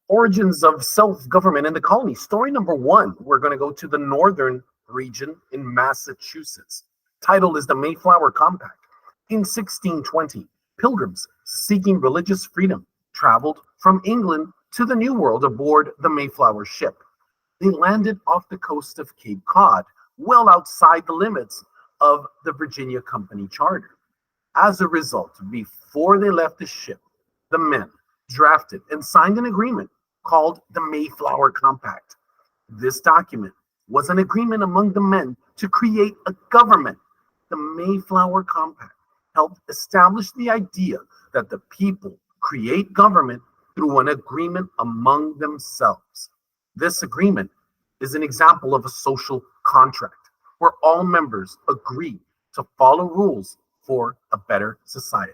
Origins of self-government in the colonies. Story number one, we're going to go to the northern region in Massachusetts. Title is the Mayflower Compact. In 1620, pilgrims seeking religious freedom traveled from England to the New World aboard the Mayflower ship. They landed off the coast of Cape Cod, well outside the limits of the Virginia Company Charter. As a result, before they left the ship, the men drafted and signed an agreement called the Mayflower Compact. This document was an agreement among the men to create a government. The Mayflower Compact helped establish the idea that the people create government through an agreement among themselves. This agreement is an example of a social contract where all members agree to follow rules for a better society.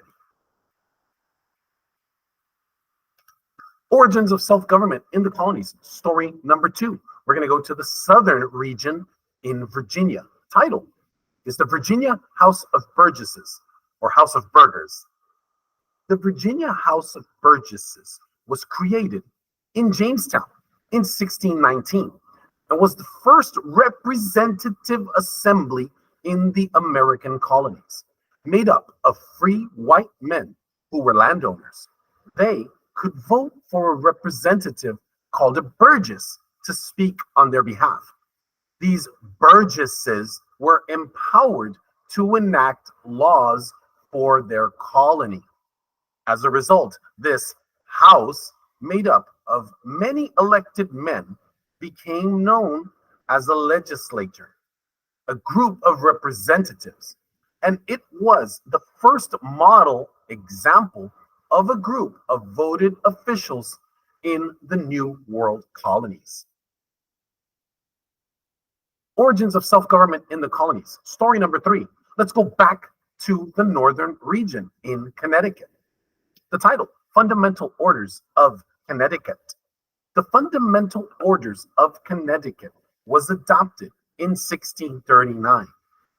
Origins of self-government in the colonies. Story number two. We're going to go to the southern region in Virginia. Title is the Virginia House of Burgesses or House of Burghers. The Virginia House of Burgesses was created in Jamestown in 1619 and was the first representative assembly in the American colonies, made up of free white men who were landowners. They could vote for a representative called a burgess to speak on their behalf. These burgesses were empowered to enact laws for their colony. As a result, this house, made up of many elected men, became known as a legislature, a group of representatives, and it was the first model example of a group of voted officials in the New World colonies. Origins of self-government in the colonies. Story number three. Let's go back to the northern region in Connecticut. The title, Fundamental Orders of Connecticut. The Fundamental Orders of Connecticut was adopted in 1639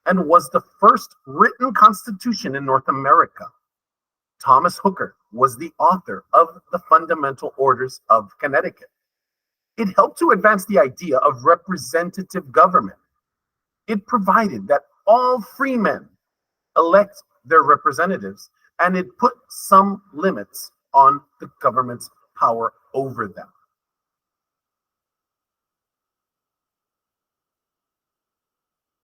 and was the first written constitution in North America. Thomas Hooker was the author of the Fundamental Orders of Connecticut. It helped to advance the idea of representative government. It provided that all free men elect their representatives, and it put some limits on the government's power over them.